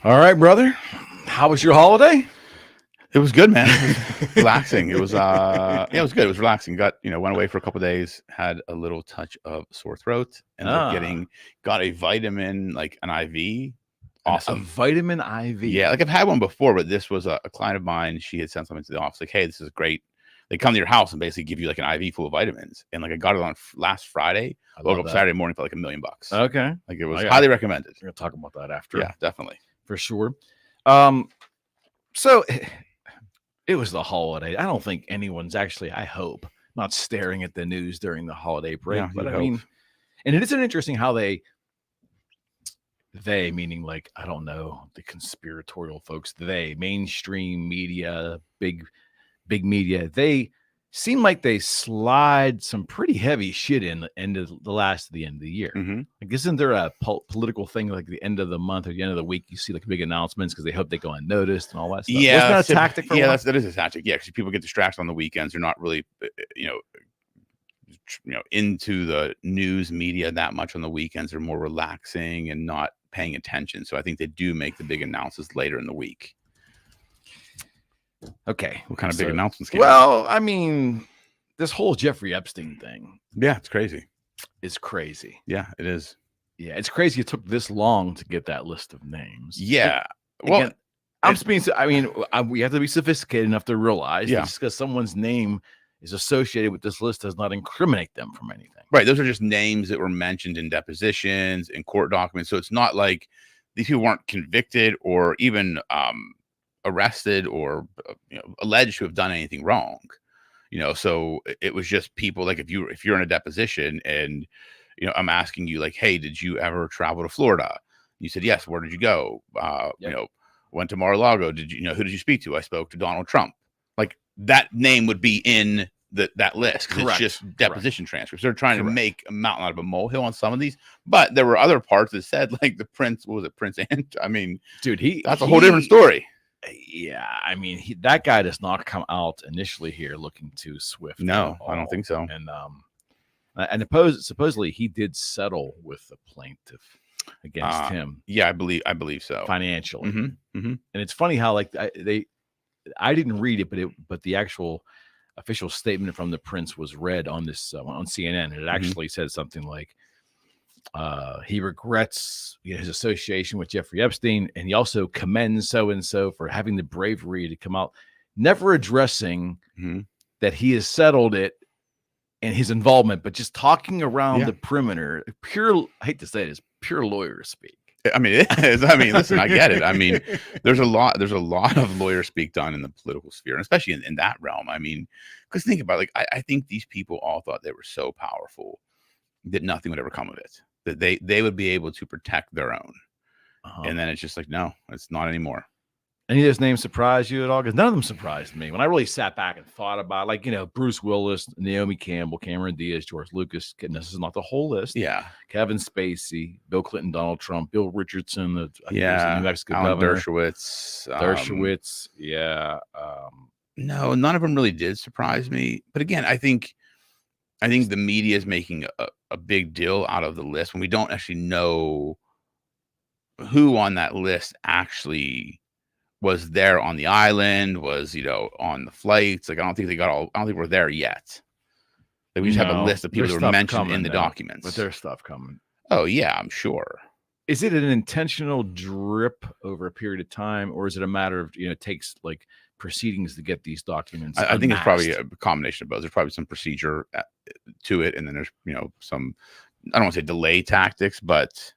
All right, brother. How was your holiday? It was good, man. It was relaxing. It was it was good. It was relaxing. Went away for a couple of days, had a little touch of sore throat, ended up got a vitamin, like an IV. Awesome. A vitamin IV. Yeah, like I've had one before, but this was a client of mine. She had sent something to the office, like, hey, this is great. They come to your house and basically give you like an IV full of vitamins. And like I got it on last Friday. I woke up Saturday morning for like $1 million. Okay. Like it was highly recommended. We're gonna talk about that after. Yeah, definitely. For sure. So it was the holiday. I don't think anyone's actually, I hope, not staring at the news during the holiday break. Yeah, but I mean, and it is interesting how they meaning like, I don't know, the conspiratorial folks, mainstream media, big media, they seem like they slide some pretty heavy shit in the end of the end of the year. Mm-hmm. Like, isn't there a political thing like the end of the month or the end of the week? You see like big announcements because they hope they go unnoticed and all that stuff. Yeah, wasn't that a tactic? That is a tactic. Yeah, because people get distracted on the weekends. They're not really, into the news media that much on the weekends. They're more relaxing and not paying attention. So I think they do make the big announcements later in the week. Okay. What kind of big announcements came out? I mean, this whole Jeffrey Epstein thing. Yeah, it's crazy. It's crazy. Yeah, it is. Yeah, it's crazy it took this long to get that list of names. Yeah. Well, we have to be sophisticated enough to realize just because someone's name is associated with this list does not incriminate them from anything. Right. Those are just names that were mentioned in depositions, in court documents. So it's not like these people weren't convicted or even arrested or alleged to have done anything wrong. So it was just people like if you're in a deposition and I'm asking you like, hey, did you ever travel to Florida? You said yes. Where did you go? Went to Mar-a-Lago. Did you who did you speak to? I spoke to Donald Trump. Like that name would be in that list. It's just deposition transcripts. They're trying to make a mountain out of a molehill on some of these, but there were other parts that said like the Prince. What was it, Prince Ant? I mean, dude, that's a whole different story. Yeah, I mean, that guy does not come out initially here looking too swift. No, I don't think so. And supposedly he did settle with the plaintiff against him. Yeah, I believe so. Financially, mm-hmm. And it's funny how like I didn't read it, but the actual official statement from the Prince was read on this on CNN, and it actually said something like he regrets his association with Jeffrey Epstein, and he also commends so and so for having the bravery to come out, never addressing that he has settled it and his involvement, but just talking around the perimeter. Pure, I hate to say it, is pure lawyer speak. I mean, it is. I mean, listen, I get it. I mean, there's a lot of lawyer speak done in the political sphere, and especially in that realm. I mean, because think about it, like I think these people all thought they were so powerful that nothing would ever come of it. That they would be able to protect their own, and then it's just like, no, it's not anymore. Any of those names surprise you at all? Because none of them surprised me. When I really sat back and thought about, like, Bruce Willis, Naomi Campbell, Cameron Diaz, George Lucas. This is not the whole list. Yeah. Kevin Spacey, Bill Clinton, Donald Trump, Bill Richardson, New Mexico Alan governor. Dershowitz. Yeah. No, none of them really did surprise me. But again, I think the media is making a big deal out of the list when we don't actually know who on that list actually was there on the island, was on the flights. Like I don't think we're there yet. Like we just have a list of people that were mentioned in the documents. But there's stuff coming. Oh yeah, I'm sure. Is it an intentional drip over a period of time, or is it a matter of it takes like proceedings to get these documents? I think it's probably a combination of both. There's probably some procedure to it, and then there's some, I don't want to say delay tactics, but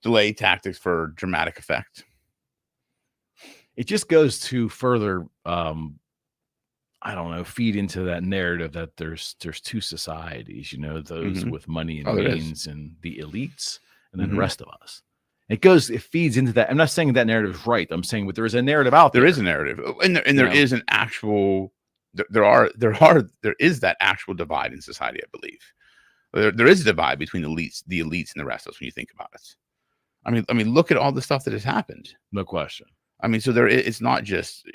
delay tactics for dramatic effect. It just goes to further, I don't know, feed into that narrative that there's two societies, those with money and means and the elites, and then the rest of us. It feeds into that. I'm not saying that narrative is right. I'm saying there is a narrative out there. There is a narrative, and there is an actual. There is that actual divide in society. I believe there is a divide between the elites and the rest of us when you think about it. I mean, look at all the stuff that has happened. No question. I mean, so it's not just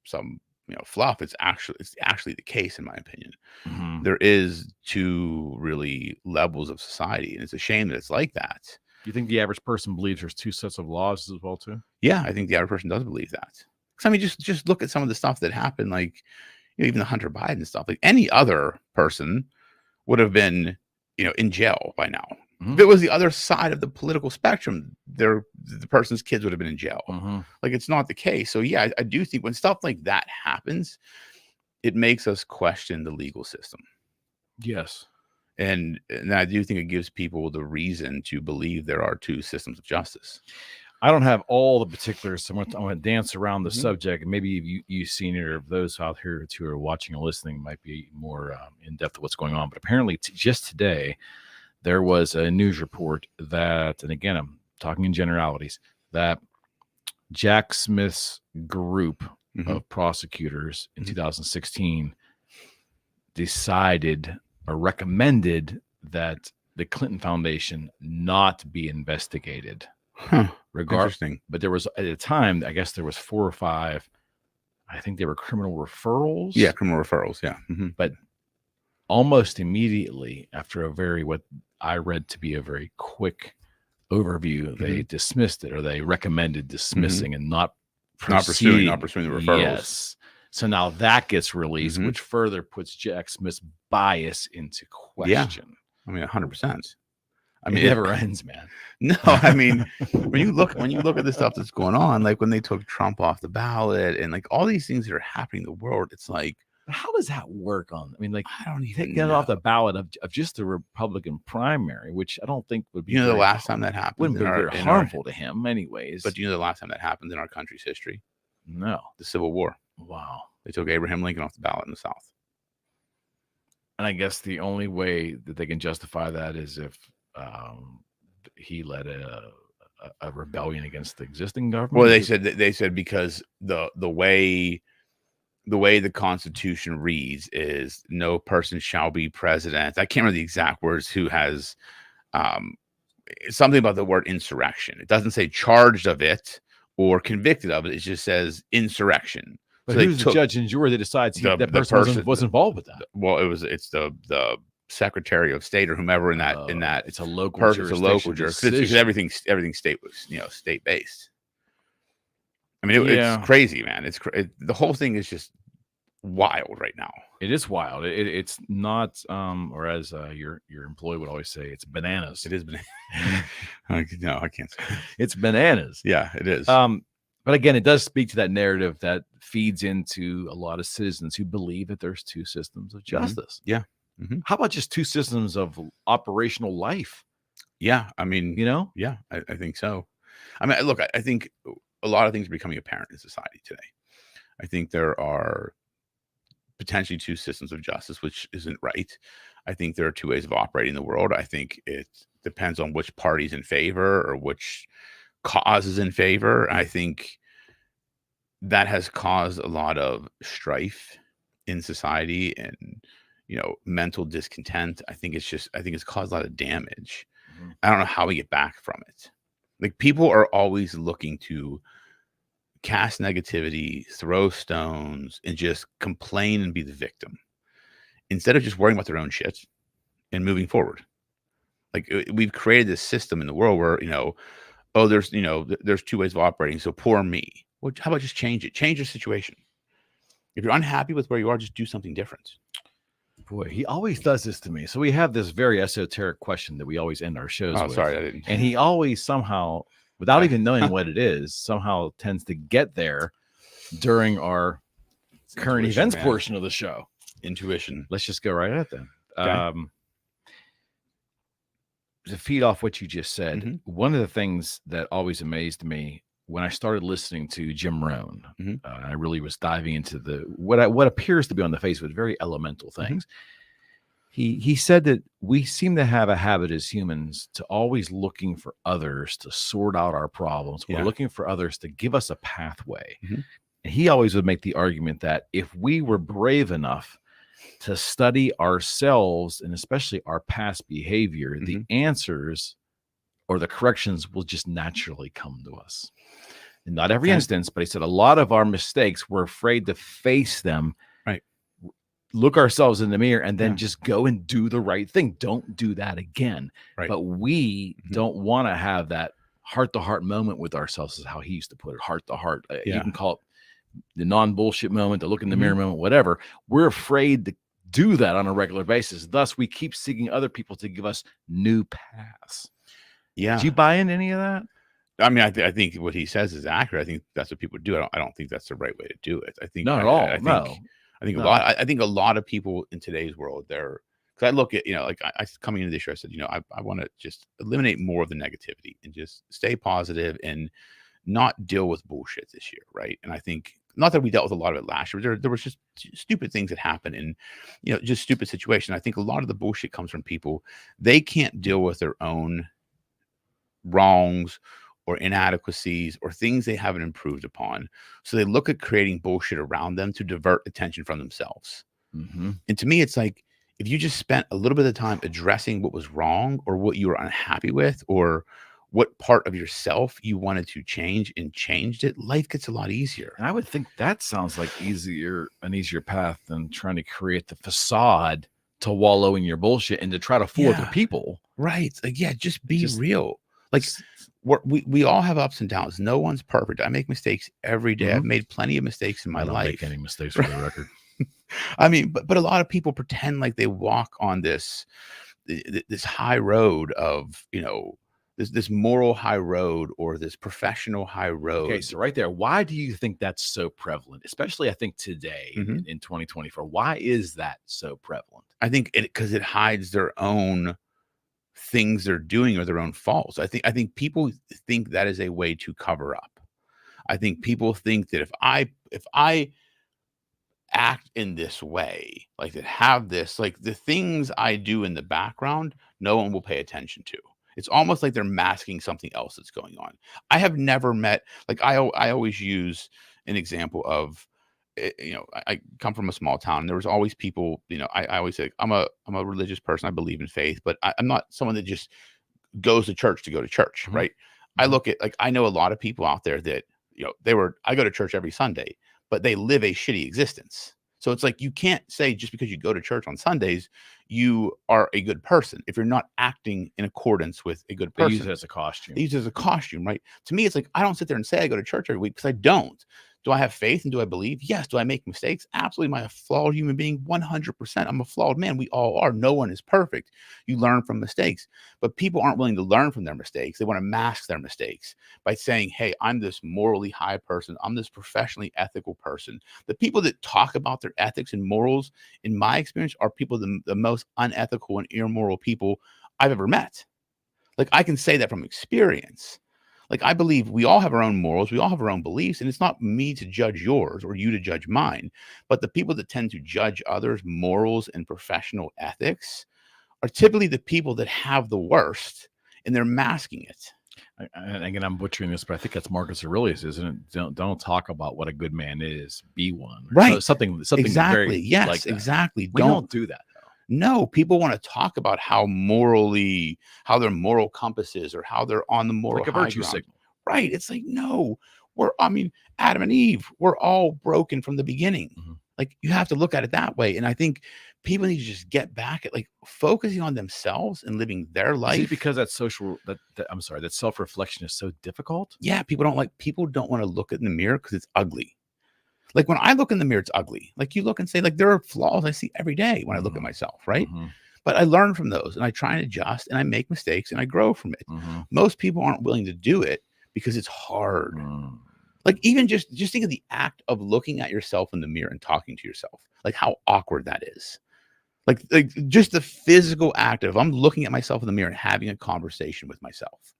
some fluff. It's actually the case, in my opinion. There is two really levels of society, and it's a shame that it's like that. You think the average person believes there's two sets of laws as well, too? Yeah, I think the average person does believe that. Because I mean, just look at some of the stuff that happened, like even the Hunter Biden stuff. Like any other person would have been, in jail by now. Mm-hmm. If it was the other side of the political spectrum, the person's kids would have been in jail. Mm-hmm. Like it's not the case. So yeah, I do think when stuff like that happens, it makes us question the legal system. Yes. And I do think it gives people the reason to believe there are two systems of justice. I don't have all the particulars, so I'm going to dance around the Mm-hmm. subject. And maybe you've seen it, or those out here who are watching or listening might be more in depth of what's going on. But apparently, just today, there was a news report that, and again, I'm talking in generalities, that Jack Smith's group Mm-hmm. of prosecutors in Mm-hmm. 2016 decided or recommended that the Clinton Foundation not be investigated. Huh. Regardless, Interesting. but there was at the time, I guess there was 4 or 5. I think they were criminal referrals. Yeah, criminal referrals. Yeah, mm-hmm. But almost immediately after what I read to be a very quick overview, Mm-hmm. they dismissed it, or they recommended dismissing and not pursuing the referrals. Yes. So now that gets released, Mm-hmm. which further puts Jack Smith's bias into question. I mean, 100%. I It mean, never ends, man. No, I mean, when you look at the stuff that's going on, like when they took Trump off the ballot and like all these things that are happening in the world, it's like, how does that work on? I mean, like, I don't even taking it off the ballot of just the Republican primary, which I don't think would be. the last time that happened wouldn't be very harmful to him, anyways. But the last time that happened in our country's history? No, the Civil War. Wow. They took Abraham Lincoln off the ballot in the South. And I guess the only way that they can justify that is if he led a rebellion against the existing government. Well, they said because the way the Constitution reads is no person shall be president. I can't remember the exact words. Who has something about the word insurrection? It doesn't say charged of it or convicted of it. It just says insurrection. But so who's the judge and jury that decides that person was involved with that? Well, it's the Secretary of State or whomever in that it's a local person. It's a local jurisdiction because everything state was state based. I mean, it's crazy, man. The whole thing is just wild right now. It is wild. It's not, or as your employee would always say, it's bananas. It is bananas. No, I can't say. It's bananas. Yeah, it is. But again, it does speak to that narrative that feeds into a lot of citizens who believe that there's two systems of justice. Mm-hmm. Yeah. Mm-hmm. How about just two systems of operational life? Yeah, I mean, yeah, I think so. I mean, look, I think a lot of things are becoming apparent in society today. I think there are potentially two systems of justice, which isn't right. I think there are two ways of operating the world. I think it depends on which party's in favor or which cause is in favor. I think that has caused a lot of strife in society and mental discontent. I think it's caused a lot of damage. Mm-hmm. I don't know how we get back from it. Like, people are always looking to cast negativity, throw stones, and just complain and be the victim instead of just worrying about their own shit and moving forward. Like, we've created this system in the world where there's two ways of operating. So poor me. Well, how about just change it? Change your situation. If you're unhappy with where you are, just do something different. Boy, he always does this to me. So we have this very esoteric question that we always end our shows with. Sorry, I didn't. And he always somehow, without even knowing what it is, somehow tends to get there during our current events portion of the show. Intuition. Let's just go right at it then. Okay. To feed off what you just said, mm-hmm. one of the things that always amazed me when I started listening to Jim Rohn, mm-hmm. I really was diving into what appears to be on the face of it, very elemental things. Mm-hmm. He said that we seem to have a habit as humans to always looking for others to sort out our problems. We're looking for others to give us a pathway. Mm-hmm. And he always would make the argument that if we were brave enough to study ourselves and especially our past behavior, mm-hmm. the answers or the corrections will just naturally come to us. And not every instance, but he said a lot of our mistakes, we're afraid to face them. Right. look ourselves in the mirror and then Yeah. just go and do the right thing. Don't do that again. Right. But we don't want to have that heart-to-heart moment with ourselves, is how he used to put it, heart-to-heart. You Yeah. can call it the non-bullshit moment, the look in the mirror moment, whatever. We're afraid to do that on a regular basis. Thus, we keep seeking other people to give us new paths. Yeah. Do you buy into any of that? I mean, I think what he says is accurate. I think that's what people do. I don't think that's the right way to do it. I think Not at all. I think a lot of people in today's world, because I look at, like I coming into this year, I said, I want to just eliminate more of the negativity and just stay positive and not deal with bullshit this year. Right. And I think, not that we dealt with a lot of it last year, there was just stupid things that happen and, just stupid situations. I think a lot of the bullshit comes from people. They can't deal with their own wrongs or inadequacies or things they haven't improved upon. So they look at creating bullshit around them to divert attention from themselves. And to me, it's like, if you just spent a little bit of time addressing what was wrong or what you were unhappy with or what part of yourself you wanted to change and changed it, life gets a lot easier. And I would think that sounds like an easier path than trying to create the facade to wallow in your bullshit and to try to fool other people. Right. Like, just be real. Like, we all have ups and downs. No one's perfect. I make mistakes every day. I've made plenty of mistakes in my life. I don't make any mistakes, for the record. I mean, but a lot of people pretend like they walk on this high road of, this moral high road or this professional high road. Okay, so right there, why do you think that's so prevalent? Especially, I think today in 2024. Why is that so prevalent? I think because it hides their own things they're doing or their own faults. I think people think that is a way to cover up. I think people think that if I act in this way, like that have this, like the things I do in the background, no one will pay attention to. It's almost like they're masking something else that's going on. I have never met, like I always use an example of, I come from a small town. There was always people, I always say I'm a religious person. I believe in faith, but I'm not someone that just goes to church to go to church. Right. I look at, like, I know a lot of people out there that, I go to church every Sunday, but they live a shitty existence. So it's like, you can't say just because you go to church on Sundays, you are a good person if you're not acting in accordance with a good person. They use it as a costume. They use it as a costume, right? To me, it's like, I don't sit there and say I go to church every week, because I don't. Do I have faith and do I believe? Yes. Do I make mistakes? Absolutely. Am I a flawed human being? 100%. I'm a flawed man. We all are. No one is perfect. You learn from mistakes, but people aren't willing to learn from their mistakes. They want to mask their mistakes by saying, hey, I'm this morally high person. I'm this professionally ethical person. The people that talk about their ethics and morals, in my experience, are people, the most unethical and immoral people I've ever met. Like, I can say that from experience. Like, I believe we all have our own morals. We all have our own beliefs. And it's not me to judge yours or you to judge mine. But the people that tend to judge others' morals and professional ethics are typically the people that have the worst, and they're masking it. And again, I'm butchering this, but I think that's Marcus Aurelius, isn't it? Don't talk about what a good man is. Be one. Right. So something exactly. Very yes, like that. Exactly. We don't do that. No, people want to talk about how their moral compass is, or how they're on the moral, like a virtue signal. Right. It's like, no, Adam and Eve, we're all broken from the beginning. Like, you have to look at it that way. And I think people need to just get back at, like, focusing on themselves and living their life. Is it because that self-reflection is so difficult? Yeah. People don't want to look in the mirror because it's ugly. Like, when I look in the mirror, it's ugly. Like, you look and say, like, there are flaws I see every day when I look at myself, right? But I learn from those, and I try and adjust, and I make mistakes, and I grow from it. Most people aren't willing to do it because it's hard. Like, even just think of the act of looking at yourself in the mirror and talking to yourself, like how awkward that is. Like just the physical act of, I'm looking at myself in the mirror and having a conversation with myself.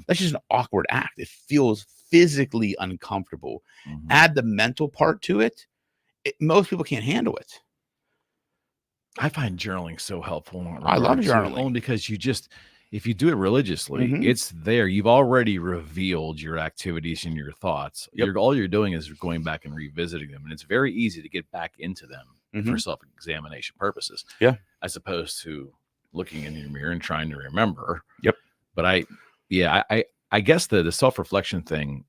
That's just an awkward act. It feels physically uncomfortable. Add the mental part to it. Most people can't handle it. I find journaling so helpful. I love journaling. Only because if you do it religiously, it's there. You've already revealed your activities and your thoughts. All you're doing is going back and revisiting them. And it's very easy to get back into them for self-examination purposes. Yeah. As opposed to looking in your mirror and trying to remember. But I guess the self-reflection thing,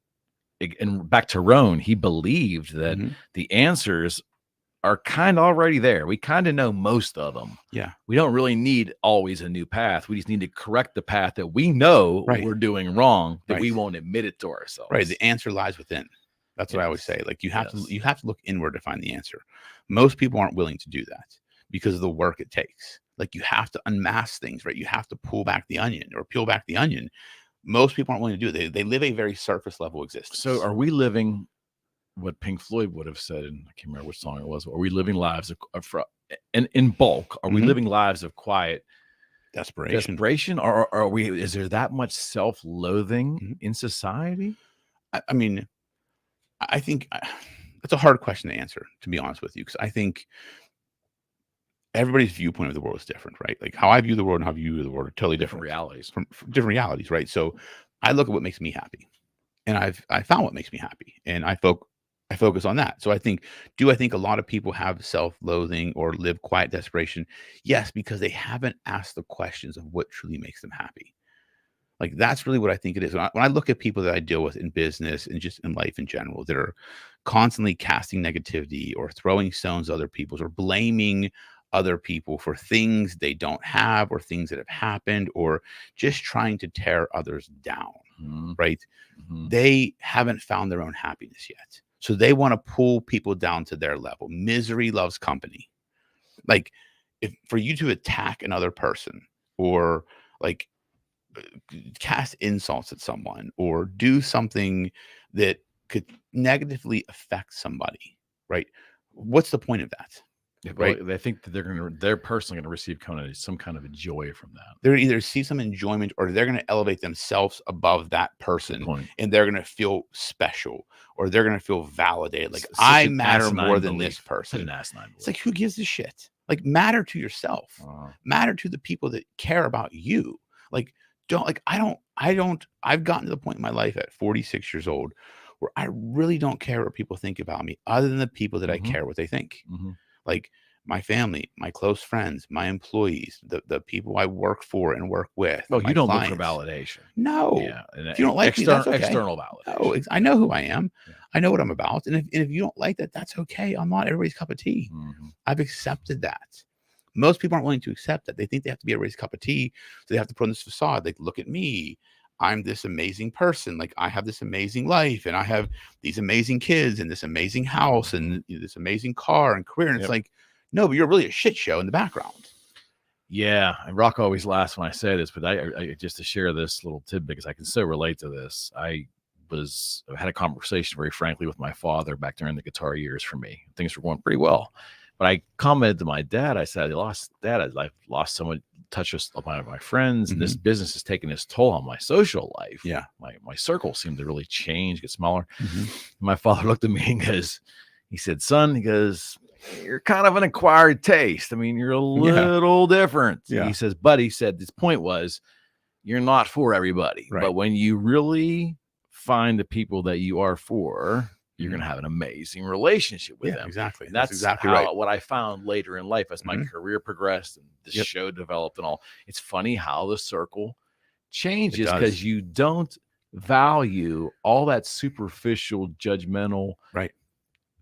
and back to Rohn, he believed that the answers are kind of already there. We kind of know most of them. Yeah. We don't really need always a new path. We just need to correct the path that we know we're doing wrong, that we won't admit it to ourselves. Right. The answer lies within. That's what I always say. Like you have to look inward to find the answer. Most people aren't willing to do that because of the work it takes. Like you have to unmask things, right? You have to pull back the onion or peel back the onion. Most people aren't willing to do it. They live a very surface level existence. So are we living what Pink Floyd would have said? And I can't remember which song it was. Are we living lives in bulk? Are we living lives of quiet desperation? Or are we? Is there that much self-loathing in society? I mean, I think that's a hard question to answer, to be honest with you, because I think everybody's viewpoint of the world is different, right? Like how I view the world and how you view the world are totally different realities, from different realities, right? So I look at what makes me happy, and I found what makes me happy, and I focus on that. So I think a lot of people have self-loathing or live quiet desperation? Yes, because they haven't asked the questions of what truly makes them happy. Like that's really what I think it is. When I look at people that I deal with in business and just in life in general that are constantly casting negativity or throwing stones at other people's or blaming other people for things they don't have or things that have happened or just trying to tear others down, right? They haven't found their own happiness yet. So they want to pull people down to their level. Misery loves company. Like if for you to attack another person or like cast insults at someone or do something that could negatively affect somebody, right? What's the point of that? Yeah, right. They think that they're personally going to receive some kind of a joy from that. They're either see some enjoyment or they're going to elevate themselves above that person and they're going to feel special or they're going to feel validated. Like I matter more than this person. It's like, who gives a shit? Like matter to yourself, matter to the people that care about you. Like, I've gotten to the point in my life at 46 years old where I really don't care what people think about me other than the people that I care what they think. Like my family, my close friends, my employees, the people I work for and work with. Oh, you don't look for validation. No. Yeah. If you don't like me, that's okay. External validation. No, I know who I am. Yeah. I know what I'm about. And if you don't like that, that's okay. I'm not everybody's cup of tea. I've accepted that. Most people aren't willing to accept that. They think they have to be everybody's cup of tea. So they have to put on this facade. Like, look at me. I'm this amazing person. Like I have this amazing life and I have these amazing kids and this amazing house and this amazing car and career. And it's like, no, but you're really a shit show in the background. Yeah. And Rocco always laughs when I say this, but I just to share this little tidbit because I can so relate to this. I had a conversation very frankly with my father back during the guitar years for me. Things were going pretty well. But I commented to my dad, I said, I've lost someone, touch with my friends, and this business has taken its toll on my social life. Yeah. My circle seemed to really change, get smaller. My father looked at me and he said, son, you're kind of an acquired taste. I mean, you're a little different. Yeah. He says, but he said, his point was, you're not for everybody. Right. But when you really find the people that you are for, you're going to have an amazing relationship with them. Exactly. And that's exactly what I found later in life as my career progressed and the show developed and all. It's funny how the circle changes because you don't value all that superficial, judgmental,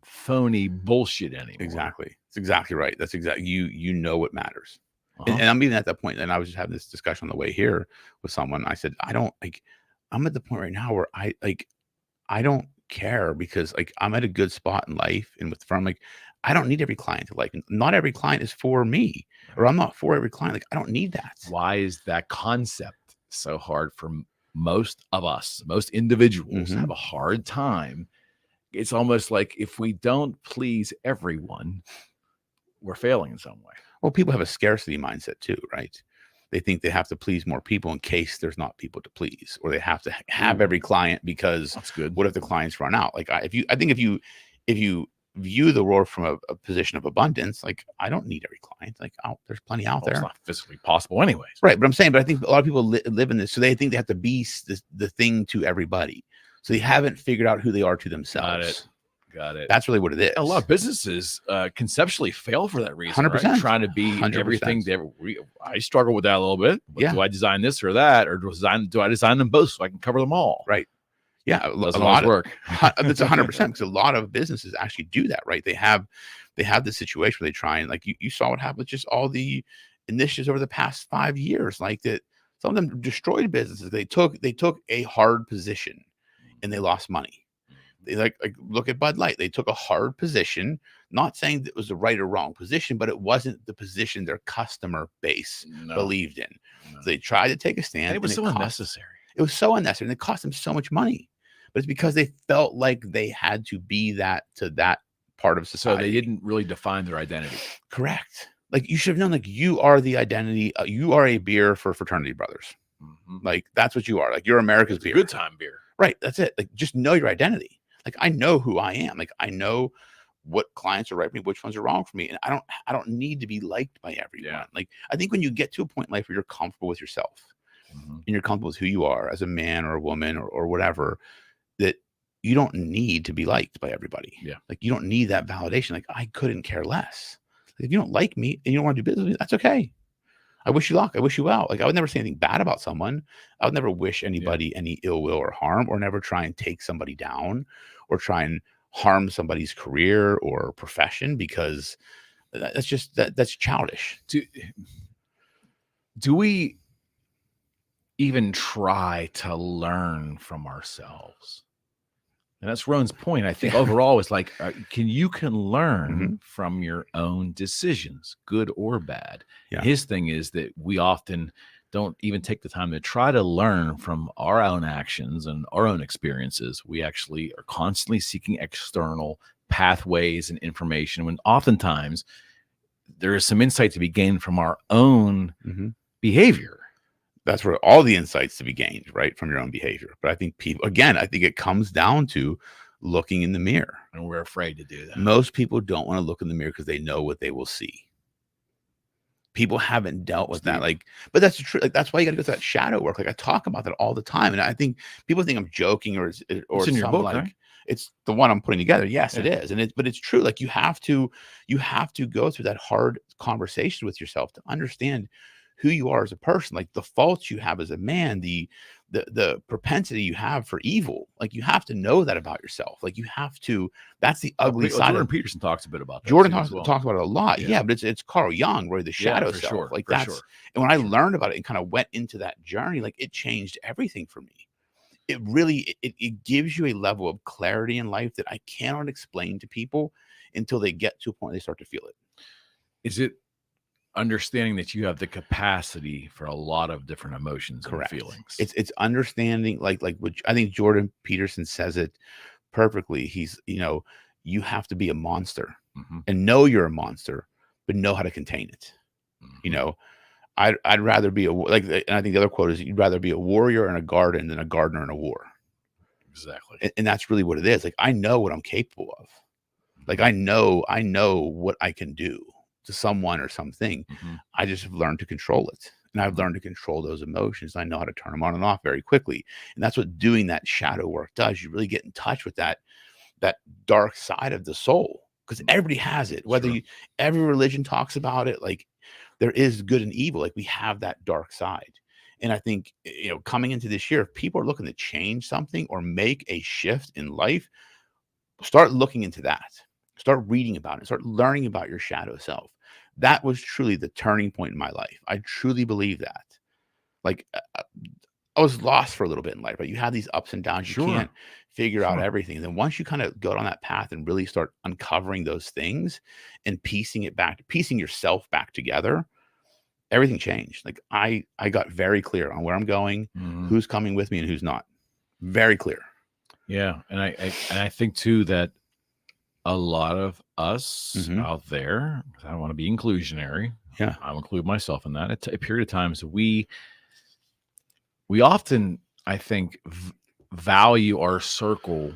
phony bullshit anymore. Exactly. It's exactly right. That's exactly you know what matters. And I'm even at that point. And I was just having this discussion on the way here with someone. I said, I'm at the point right now where I don't care because I'm at a good spot in life and with the firm. I don't need every client to like me. Not every client is for me, or I'm not for every client. I don't need that. Why is that concept so hard for most of us? Most individuals have a hard time. It's almost like if we don't please everyone, we're failing in some way. Well, people have a scarcity mindset too, right? They think they have to please more people in case there's not people to please, or they have to have every client because that's good. What if the clients run out? I think if you view the world from a position of abundance, I don't need every client. There's plenty out there. It's not physically possible anyways. Right. But I think a lot of people live in this. So they think they have to be the thing to everybody. So they haven't figured out who they are to themselves. Got it. That's really what it is. A lot of businesses conceptually fail for that reason. 100%. Right? Trying to be 100%. Everything. I struggle with that a little bit. Do I design this or that, or do I design them both so I can cover them all? Right. Yeah, doesn't always work. That's 100%, because a lot of businesses actually do that, right? They have the situation where they try and, like, you saw what happened with just all the initiatives over the past 5 years, like that. Some of them destroyed businesses. They took a hard position and they lost money. They like look at Bud Light. They took a hard position, not saying that it was the right or wrong position, but it wasn't the position their customer base believed in. So they tried to take a stand. And it was so unnecessary. It was so unnecessary, and it cost them so much money. But it's because they felt like they had to be that to that part of society. So they didn't really define their identity. Correct. Like, you should have known, like, you are the identity. You are a beer for fraternity brothers. Like, that's what you are. Like, you're America's beer. Good time beer. Right. That's it. Like, just know your identity. Like, I know who I am. Like, I know what clients are right for me, which ones are wrong for me. And I don't need to be liked by everyone. Yeah. Like, I think when you get to a point in life where you're comfortable with yourself and you're comfortable with who you are as a man or a woman or whatever, that you don't need to be liked by everybody. Yeah. Like, you don't need that validation. Like, I couldn't care less. Like, if you don't like me and you don't want to do business with me, that's okay. I wish you luck. I wish you well. Like, I would never say anything bad about someone. I would never wish anybody any ill will or harm, or never try and take somebody down or try and harm somebody's career or profession, because that's childish. Do we even try to learn from ourselves? And that's Ron's point. I think overall is like, you can learn from your own decisions, good or bad. Yeah. His thing is that we often don't even take the time to try to learn from our own actions and our own experiences. We actually are constantly seeking external pathways and information, when oftentimes there is some insight to be gained from our own behavior. That's where all the insights to be gained, right, from your own behavior. But I think I think it comes down to looking in the mirror. And we're afraid to do that. Most people don't want to look in the mirror because they know what they will see. People haven't dealt with that. Like, but that's true. Like, that's why you got to go through that shadow work. Like, I talk about that all the time. And I think people think I'm joking, or it's in your book, like, right? It's the one I'm putting together. Yes, it is. But it's true. Like, you have to go through that hard conversation with yourself to understand who you are as a person, like the faults you have as a man, the propensity you have for evil. Like, you have to know that about yourself. Like, you have to. That's the ugly side. Jordan Peterson talks a bit about that. Jordan talks about it a lot. Yeah, but it's Carl Jung, right? The shadow self. Sure, like, that's. Sure. And when I learned about it and kind of went into that journey, like, it changed everything for me. It really it gives you a level of clarity in life that I cannot explain to people until they get to a point they start to feel it. Is it understanding that you have the capacity for a lot of different emotions and feelings? It's understanding, like which I think Jordan Peterson says it perfectly. He's, you have to be a monster and know you're a monster, but know how to contain it. I'd rather be and I think the other quote is, you'd rather be a warrior in a garden than a gardener in a war. Exactly. And that's really what it is. Like, I know what I'm capable of. Like, I know what I can do to someone or something. I just have learned to control it. And I've learned to control those emotions. I know how to turn them on and off very quickly. And that's what doing that shadow work does. You really get in touch with that dark side of the soul, because everybody has it. Whether every religion talks about it, like, there is good and evil. Like, we have that dark side. And I think, coming into this year, if people are looking to change something or make a shift in life, start looking into that. Start reading about it. Start learning about your shadow self. That was truly the turning point in my life. I truly believe that. Like, I was lost for a little bit in life, right? You have these ups and downs. You can't figure out everything. And then once you kind of go down that path and really start uncovering those things and piecing yourself back together, everything changed. Like, I got very clear on where I'm going, who's coming with me and who's not. Very clear. Yeah. And I think too that a lot of us out there, I don't want to be inclusionary. Yeah. I'll include myself in that. It's a period of times we often, I think, value our circle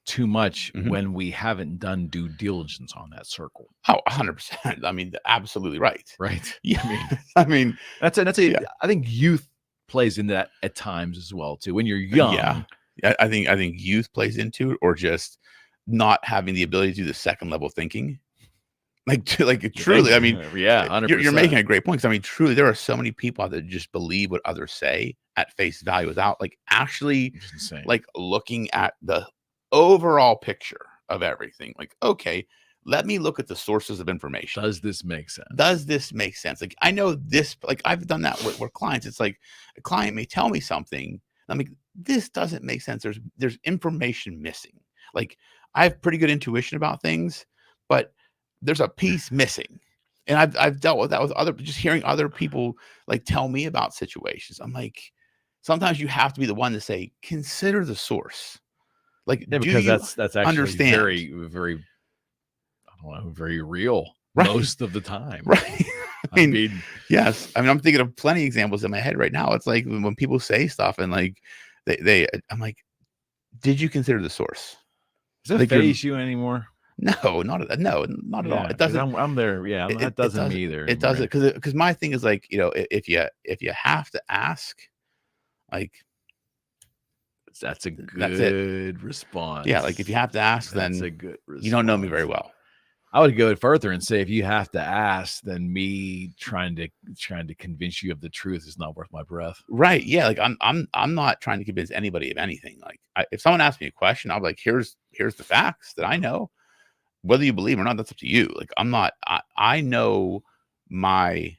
too much when we haven't done due diligence on that circle. Oh, 100%. I mean, absolutely right. Right. Yeah. I mean, I think youth plays into that at times as well too. When you're young. Yeah. I think youth plays into it, or just not having the ability to do the second level thinking. Like truly, I mean, 100%. You're making a great point. Because I mean, truly, there are so many people out there that just believe what others say at face value without like actually It's insane. like looking at the overall picture of everything. Like, okay, let me look at the sources of information. Does this make sense? Does this make sense? Like, I know this, like I've done that with clients. It's like a client may tell me something. I'm like, this doesn't make sense. There's information missing. Like, I have pretty good intuition about things, but there's a piece missing. And I've dealt with that with just hearing other people like tell me about situations. I'm like, sometimes you have to be the one to say, consider the source. Like, Yeah, do because you that's actually understand? very, very, I don't know, very real Right. most of the time. Right. I mean, yes. I mean, I'm thinking of plenty of examples in my head right now. It's like when people say stuff and like I'm like, did you consider the source? does it like phase you anymore? No, not at all. It 'cause doesn't. I'm there. Yeah, that doesn't me either. It doesn't because my thing is like, if you have to ask, like, That's a that's it. good response. Yeah, like if you have to ask, That's then a good response. you don't know me very well. I would go further and say if you have to ask, then me trying to convince you of the truth is not worth my breath. Right. Yeah. Like I'm not trying to convince anybody of anything. Like if someone asks me a question, I'll be like, here's the facts that I know. Whether you believe or not, that's up to you. Like I know my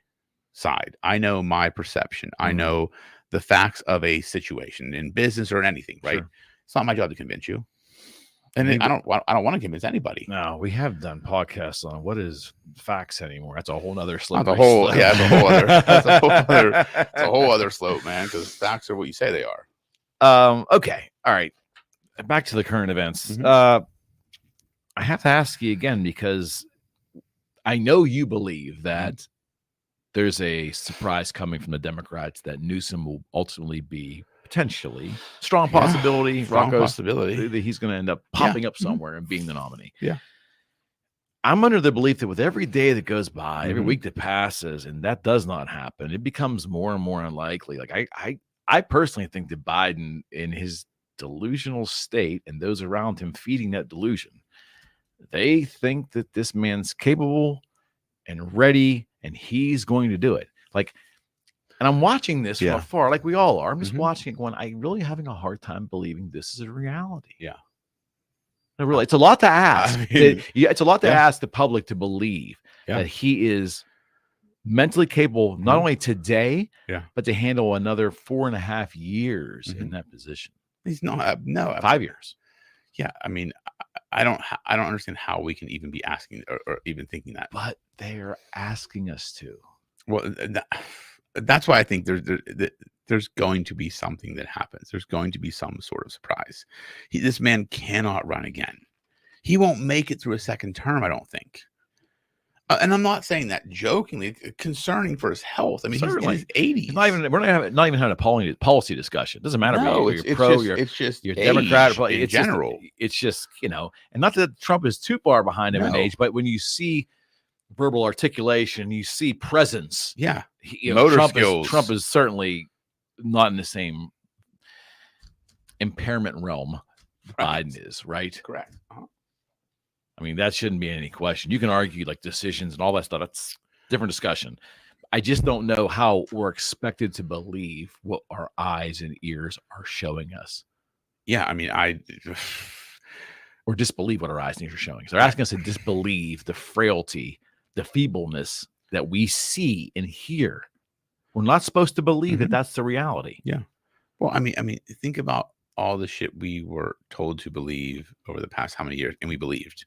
side. I know my perception. I know the facts of a situation in business or in anything, right? Sure. It's not my job to convince you. And I don't want to convince anybody. No, we have done podcasts on what is facts anymore. That's a whole nother slope. That's a whole other slope, man, because facts are what you say they are. Okay. All right. Back to the current events. I have to ask you again because I know you believe that there's a surprise coming from the Democrats that Newsom will ultimately be potentially strong possibility. Strong Rocco's possibility that he's going to end up popping up somewhere and being the nominee. Yeah. I'm under the belief that with every day that goes by, every week that passes, and that does not happen, it becomes more and more unlikely. Like I personally think that Biden, in his delusional state, and those around him feeding that delusion, they think that this man's capable and ready, and he's going to do it. Like, and I'm watching this from afar, like we all are. I'm just watching it going, I'm really having a hard time believing this is a reality. Yeah. No, really, it's a lot to ask. I mean, it's a lot to ask the public to believe that he is mentally capable, not only today, but to handle another 4.5 years in that position. He's not. No, 5 years. Yeah, I mean, I don't understand how we can even be asking or even thinking that. But they're asking us to. Well, that's why I think there's going to be something that happens. There's going to be some sort of surprise. This man cannot run again. He won't make it through a second term, I don't think. And I'm not saying that jokingly. Concerning for his health. I mean, he's in his 80s. We're not even having a policy discussion. It doesn't matter. No, you're pro. It's just you're Democrat. In general. It's just and not that Trump is too far behind him in age, but when you see verbal articulation, you see presence. Yeah, motor skills. Trump is certainly not in the same impairment realm Biden is, right? Correct. I mean, that shouldn't be any question. You can argue like decisions and all that stuff. That's a different discussion. I just don't know how we're expected to believe what our eyes and ears are showing us. Yeah, I mean, or disbelieve what our eyes and ears are showing us. They're asking us to disbelieve the frailty, the feebleness that we see and hear. We're not supposed to believe that that's the reality. Yeah. Well, I mean, think about all the shit we were told to believe over the past how many years, and we believed.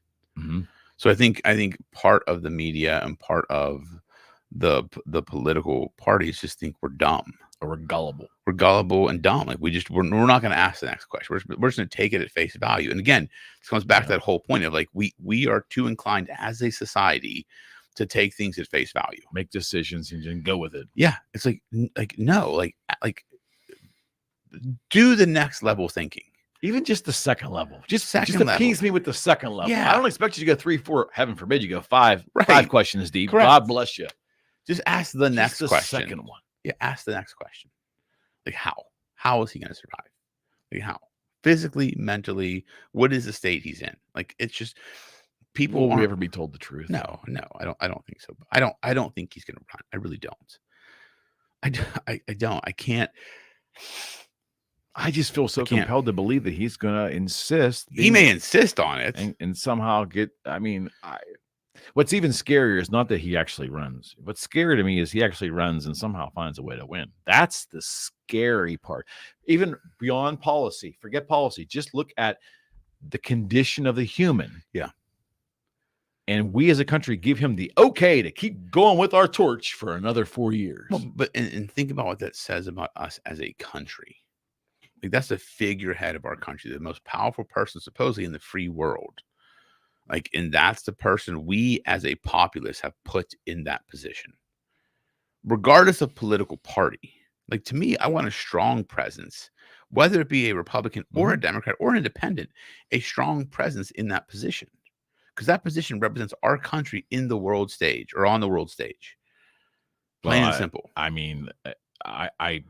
So I think part of the media and part of the political parties just think we're dumb or we're gullible. We're gullible and dumb. Like we're not going to ask the next question. We're just going to take it at face value. And again, this comes back to that whole point of like we are too inclined as a society to take things at face value, make decisions, and go with it. Yeah, it's like no, like do the next level thinking. Even just the second level. Just level. appease me with the second level. Yeah. I don't expect you to go 3, 4, heaven forbid you go 5, right. 5 questions deep. Correct. God bless you. Just ask the next question. Second one. Yeah, ask the next question. Like how? How is he going to survive? Like how? Physically, mentally, what is the state he's in? Like it's just people will we ever be told the truth? No, I don't think so. I don't think he's going to run. I really don't. I don't. I can't. I just feel so compelled to believe that he's going to insist. He may insist on it and somehow get. I mean, what's even scarier is not that he actually runs. What's scary to me is he actually runs and somehow finds a way to win. That's the scary part. Even beyond policy, forget policy. Just look at the condition of the human. Yeah. And we as a country give him the okay to keep going with our torch for another 4 years. Well, but and think about what that says about us as a country. Like, that's the figurehead of our country, the most powerful person supposedly in the free world. Like, and that's the person we as a populace have put in that position, regardless of political party. Like, to me, I want a strong presence, whether it be a Republican or a Democrat or an independent, a strong presence in that position. Because that position represents our country in the world stage or on the world stage. Plain and simple. I mean, I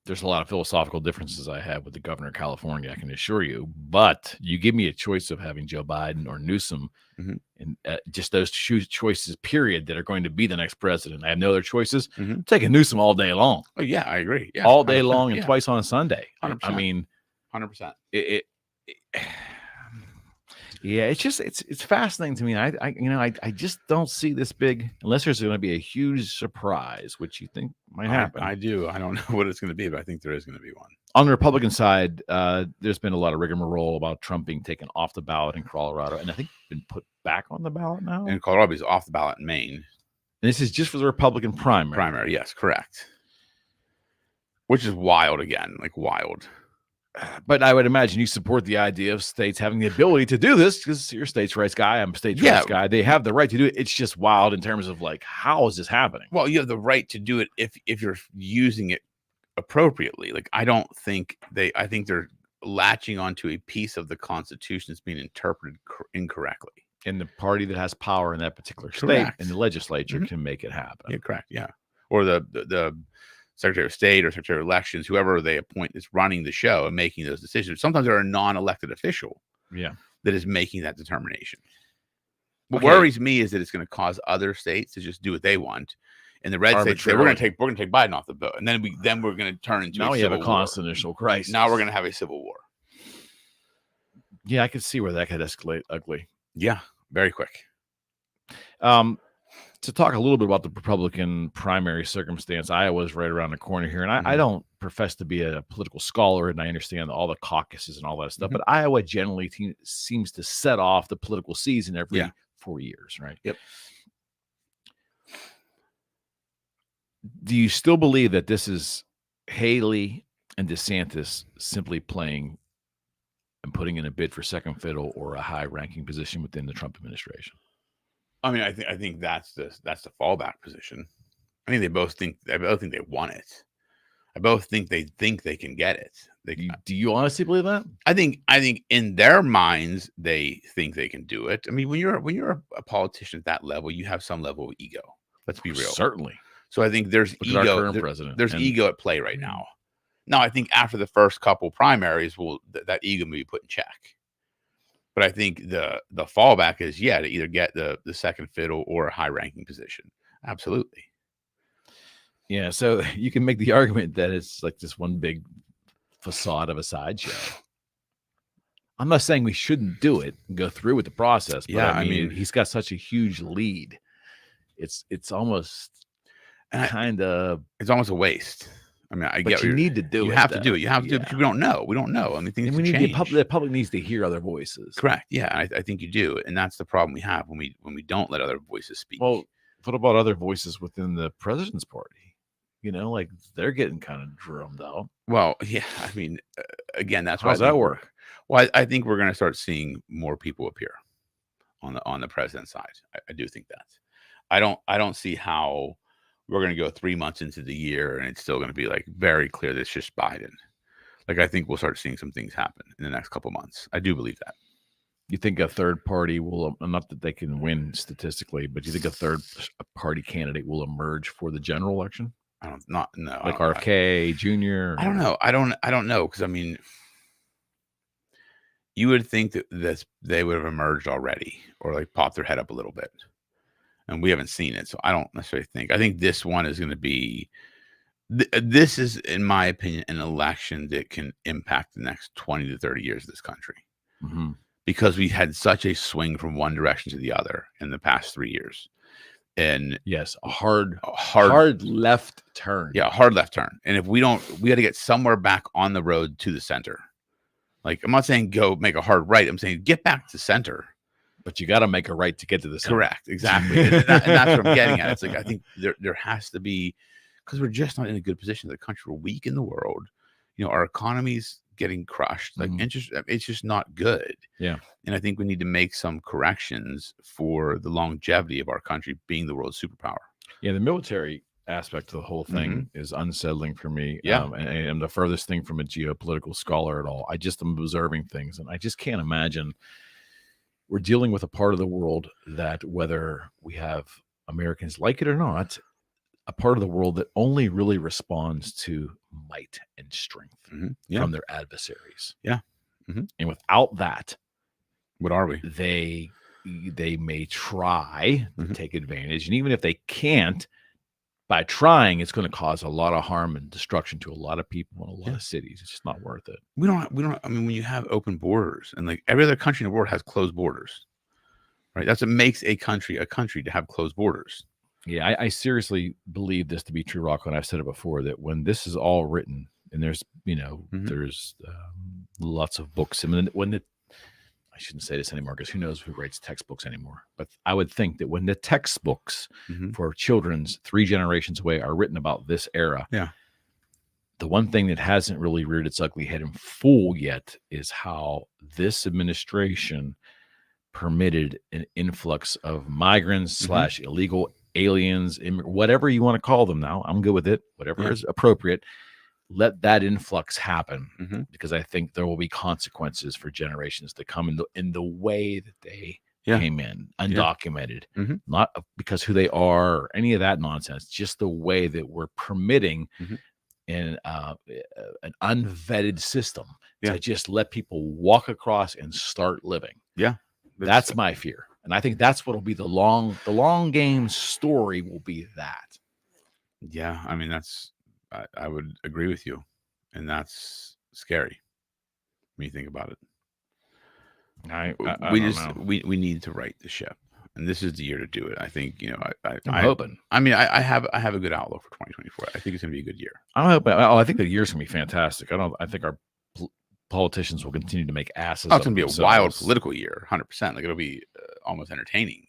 there's a lot of philosophical differences I have with the governor of California, I can assure you. But you give me a choice of having Joe Biden or Newsom, and just those choices, period, that are going to be the next president. I have no other choices. I'm taking Newsom all day long. Oh, yeah, I agree. Yeah, all day long and twice on a Sunday. 100%. I mean, 100%. Yeah, it's fascinating to me. I just don't see this big, unless there's going to be a huge surprise, which you think might happen. I do. I don't know what it's going to be, but I think there is going to be one. On the Republican side, there's been a lot of rigmarole about Trump being taken off the ballot in Colorado, and I think been put back on the ballot now. And Colorado is off the ballot in Maine. And this is just for the Republican primary. Primary, yes, correct. Which is wild again, like wild. But I would imagine you support the idea of states having the ability to do this because you're a states' rights guy. I'm a states' rights guy. They have the right to do it. It's just wild in terms of like, how is this happening? Well, you have the right to do it if you're using it appropriately. Like, I think they're latching onto a piece of the Constitution that's being interpreted incorrectly. And the party that has power in that particular state and the legislature can make it happen. Yeah, correct. Yeah. Or the Secretary of State or Secretary of Elections, whoever they appoint is running the show and making those decisions. Sometimes they're a non-elected official that is making that determination. What worries me is that it's going to cause other states to just do what they want. And the red states say, we're going to take Biden off the boat. And then we're going to turn into now we have a constitutional crisis. Now we're going to have a civil war. Yeah, I could see where that could escalate ugly. Yeah, very quick. To talk a little bit about the Republican primary circumstance, Iowa's right around the corner here. And I don't profess to be a political scholar, and I understand all the caucuses and all that stuff. But Iowa generally seems to set off the political season every 4 years, right? Yep. Do you still believe that this is Haley and DeSantis simply playing and putting in a bid for second fiddle or a high-ranking position within the Trump administration? I mean, I think that's the fallback position. I think they both think they want it. I both think they can get it. Do you honestly believe that? I think in their minds they think they can do it. I mean, when you're a politician at that level, you have some level of ego. Let's be real. Certainly. So I think there's ego. There's ego at play right now. Now, I think after the first couple primaries, that ego may be put in check. But I think the fallback is, to either get the second fiddle or a high-ranking position. Absolutely. Yeah, so you can make the argument that it's like this one big facade of a sideshow. I'm not saying we shouldn't do it and go through with the process, but I mean he's got such a huge lead. It's almost it's almost a waste. I mean, I get you need to do it. You have to do it. You have to do it, but we don't know. We don't know. I mean, things change. The public needs to hear other voices. Correct. Yeah, I think you do, and that's the problem we have when we don't let other voices speak. Well, what about other voices within the president's party? You know, like they're getting kind of drummed out. Well, yeah. I mean, again, that's how does that work? Well, I think we're going to start seeing more people appear on the president's side. I do think that. I don't see how we're going to go 3 months into the year and it's still going to be like very clear that it's just Biden. Like, I think we'll start seeing some things happen in the next couple months. I do believe that. You think a third party will, not that they can win statistically, but you think a third party candidate will emerge for the general election? No. Like RFK Jr. I don't know. I don't know. Cause I mean, you would think that they would have emerged already or like popped their head up a little bit. And we haven't seen it. So I don't necessarily think. I think this one is going to be This is, in my opinion, an election that can impact the next 20 to 30 years of this country, because we had such a swing from one direction to the other in the past 3 years. And yes, a hard left turn. Yeah, a hard left turn. And if we got to get somewhere back on the road to the center. Like, I'm not saying go make a hard right. I'm saying get back to center. But you got to make a right to get to the center. Correct. Exactly. and that's what I'm getting at. It's like, I think there has to be, because we're just not in a good position. The country, we're weak in the world. Our economy's getting crushed. Like, it's just not good. Yeah. And I think we need to make some corrections for the longevity of our country being the world's superpower. Yeah, the military aspect of the whole thing is unsettling for me. Yeah. And I'm the furthest thing from a geopolitical scholar at all. I just am observing things, and I just can't imagine we're dealing with a part of the world that, whether we have Americans like it or not, a part of the world that only really responds to might and strength from their adversaries. Yeah. And without that, what are we? They may try to take advantage. And even if they can't, by trying, it's going to cause a lot of harm and destruction to a lot of people in a lot of cities. It's just not worth it. We don't, I mean, when you have open borders, and like every other country in the world has closed borders, right? That's what makes a country to have closed borders. Yeah, I seriously believe this to be true, Rocco, and I've said it before, that when this is all written, and there's, there's lots of books, and I shouldn't say this anymore, because who knows who writes textbooks anymore, but I would think that when the textbooks for children's 3 generations away are written about this era, the one thing that hasn't really reared its ugly head in full yet is how this administration permitted an influx of migrants / illegal aliens, whatever you want to call them now. I'm good with it. Whatever is appropriate. Let that influx happen, because I think there will be consequences for generations to come in the way that they came in, undocumented, not because who they are or any of that nonsense, just the way that we're permitting in an unvetted system to just let people walk across and start living. Yeah. That's my fear. And I think that's what will be the long game story will be that. Yeah. I mean, I would agree with you. And that's scary when you think about it. We need to right the ship. And this is the year to do it. I think, I'm hoping. I mean, I have a good outlook for 2024. I think it's going to be a good year. I'm hoping. I think the year's going to be fantastic. I think our politicians will continue to make asses. It's going to be a wild political year, 100%. Like, it'll be almost entertaining.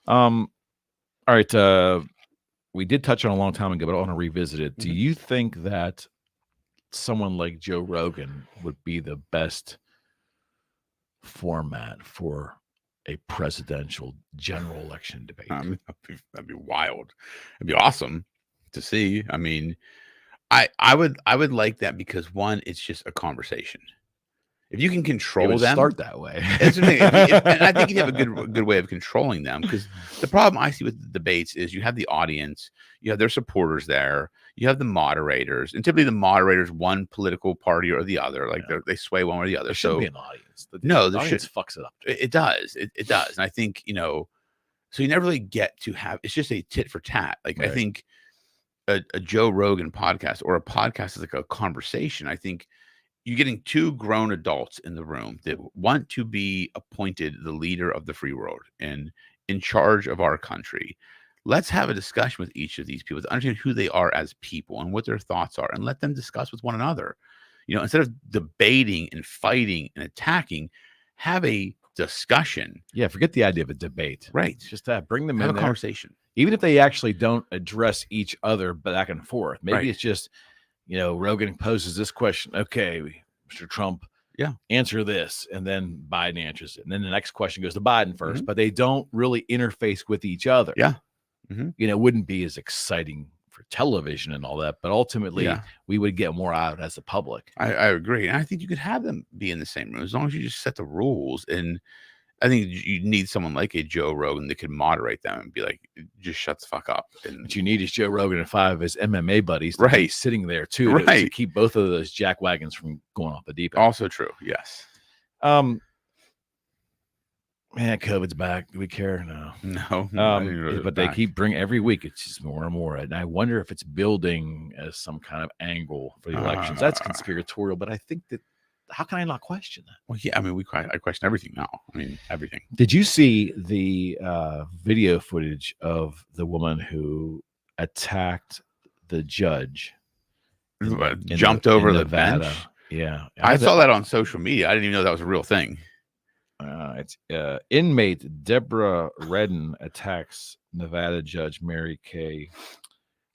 All right. We did touch on it a long time ago, but I want to revisit it. Do you think that someone like Joe Rogan would be the best format for a presidential general election debate? That'd be wild. It'd be awesome to see. I mean, I would like that, because one, it's just a conversation. If you can control them, start that way. And I think you have a good way of controlling them, because the problem I see with the debates is you have the audience, you have their supporters there, you have the moderators, and typically the moderators, one political party or the other, like they sway one or the other. There shouldn't be an audience. The audience fucks it up. It does. It does. And I think, so you never really get to have, it's just a tit for tat. Like, I think a Joe Rogan podcast, or a podcast, is like a conversation. I think you're getting 2 grown adults in the room that want to be appointed the leader of the free world and in charge of our country. Let's have a discussion with each of these people to understand who they are as people and what their thoughts are, and let them discuss with one another. Instead of debating and fighting and attacking, have a discussion. Yeah, forget the idea of a debate. Right. Just bring them in have a there. Conversation. Even if they actually don't address each other back and forth. Maybe it's just, Rogan poses this question. Okay, Mr. Trump, answer this. And then Biden answers it. And then the next question goes to Biden first, but they don't really interface with each other. Yeah. It wouldn't be as exciting for television and all that, but ultimately we would get more out of it as the public. I agree. And I think you could have them be in the same room as long as you just set the rules. And I think you need someone like a Joe Rogan that could moderate them and be like, just shut the fuck up. And what you need is Joe Rogan and 5 of his MMA buddies to be sitting there too, to keep both of those jack wagons from going off the deep end. Also true. Yes. Man, COVID's back. Do we care? No. No, I didn't know it was But they back. keep bringing every week. It's just more and more. And I wonder if it's building as some kind of angle for the elections. That's conspiratorial. But I think that how can I not question that? Well, yeah, I mean, I question everything now. I mean, everything. Did you see the video footage of the woman who attacked the judge? Jumped over the Nevada bench. Yeah, I saw that on social media. I didn't even know that was a real thing. It's inmate Deborah Redden attacks Nevada Judge Mary Kay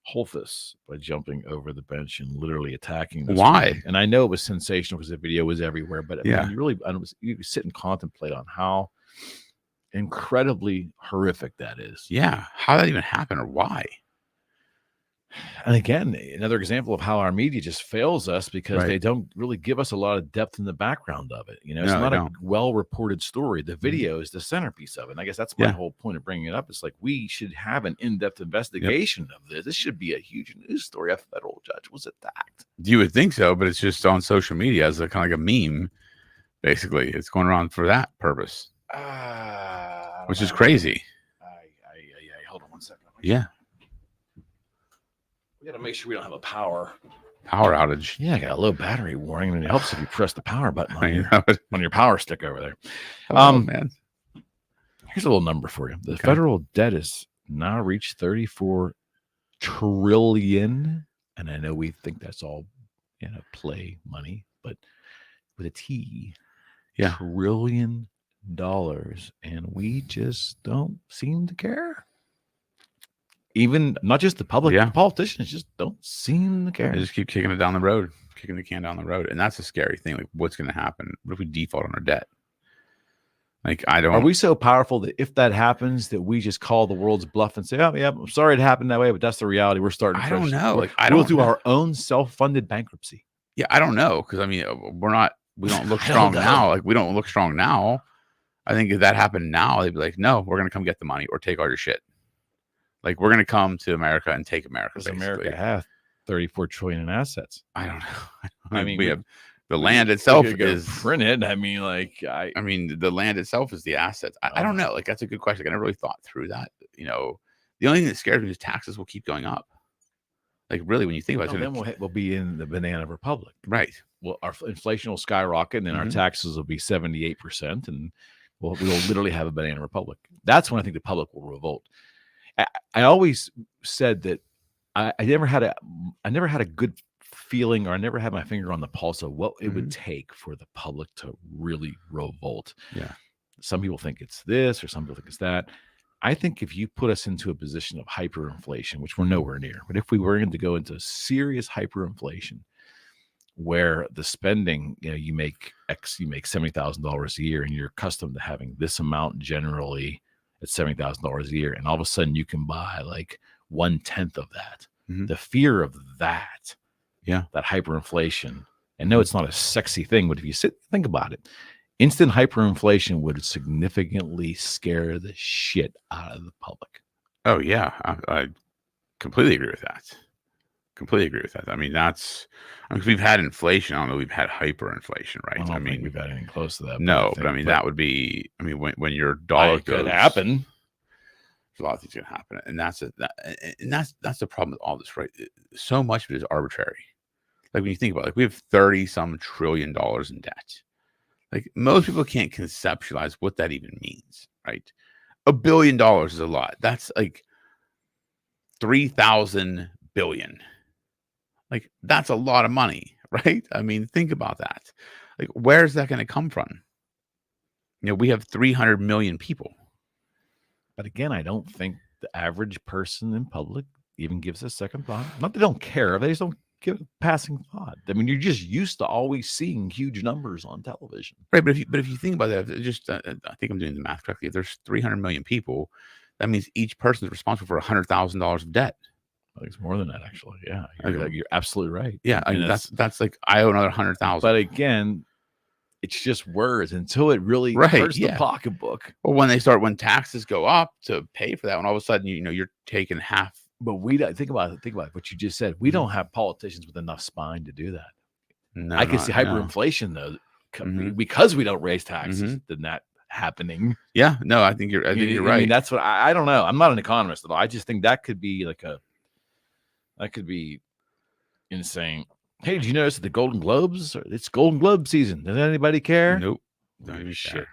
Holthus by jumping over the bench and literally attacking this Why? woman. And I know it was sensational because the video was everywhere, but Yeah. I mean, you sit and contemplate on how incredibly horrific that is. Yeah, how that even happened or why? And again, another example of how our media just fails us because they don't really give us a lot of depth in the background of it. You know, it's not a well-reported story. The video is the centerpiece of it. And I guess that's my whole point of bringing it up. It's like we should have an in-depth investigation of this. This should be a huge news story. A federal judge was attacked. You would think so, but it's just on social media as a kind of like a meme. Basically, it's going around for that purpose, which is crazy. Hold on one second. Yeah. We got to make sure we don't have a power outage. Yeah, I got a low battery warning, and it helps if you press the power button on your power stick over there. Man, here's a little number for you. The federal debt has now reached 34 trillion, and I know we think that's all play money, but with a T, $trillion, and we just don't seem to care. Even not just the public, the politicians just don't seem to care. They just keep kicking it down the road, kicking the can down the road. And that's a scary thing. Like, what's going to happen? What if we default on our debt? Like, Are we so powerful that if that happens, that we just call the world's bluff and say, oh, yeah, I'm sorry it happened that way, but that's the reality. We're starting I don't know. Like, we'll do our own self-funded bankruptcy. Yeah, I don't know. Because, I mean, we don't look strong now. Like, we don't look strong now. I think if that happened now, they'd be like, no, we're going to come get the money or take all your shit. Like, we're going to come to America and take America. Does America have 34 trillion in assets? I don't know. I mean, we have the land itself is printed. I mean, the land itself is the assets. I don't know. Like, that's a good question. I never really thought through that. You know, the only thing that scares me is taxes will keep going up. Like, really, when you think about it, then we'll be in the banana republic, right? Well, our inflation will skyrocket, and then our taxes will be 78%, and we'll literally have a banana republic. That's when I think the public will revolt. I always said that I never had a good feeling, or I never had my finger on the pulse of what it would take for the public to really revolt. Yeah. Some people think it's this, or some people think it's that. I think if you put us into a position of hyperinflation, which we're nowhere near, but if we were going to go into serious hyperinflation, where the spending, you make $70,000 a year, and you're accustomed to having this amount generally at $70,000 a year, and all of a sudden you can buy like 1/10 of that. The fear of that hyperinflation, and no, it's not a sexy thing, but if you think about it, instant hyperinflation would significantly scare the shit out of the public. Oh yeah, I completely agree with that. I mean, we've had inflation. I don't know. We've had hyperinflation, right? I don't think we've had anything close to that. No, but I mean, that would be. I mean, when your dollar could happen. There's a lot of things going to happen, and that's the problem with all this, right? So much of it is arbitrary. Like, when you think about it, like, we have $30-some trillion in debt. Like, most people can't conceptualize what that even means, right? $1 billion is a lot. That's like 3,000 billion. Like, that's a lot of money, right? I mean, think about that. Like, where's that going to come from? We have 300 million people. But again, I don't think the average person in public even gives a second thought. Not that they don't care, they just don't give a passing thought. I mean, you're just used to always seeing huge numbers on television, right? But if you think about that, I think I'm doing the math correctly. If there's 300 million people, that means each person is responsible for $100,000 of debt. I think it's more than that, actually. Yeah, you're absolutely right. Yeah, I mean, that's like, I owe another 100,000. But again, it's just words until it really hurts the pocketbook. Well, when taxes go up to pay for that, when all of a sudden you're taking half. But we don't think about what you just said. We don't have politicians with enough spine to do that. I can see hyperinflation though, because we don't raise taxes. Then that happening. Yeah, no, I think you're I right. mean, that's what I don't know. I'm not an economist at all. I just think that could be insane. Hey, did you notice that the Golden Globes? It's Golden Globe season. Does anybody care? Nope. Don't even Shit. care.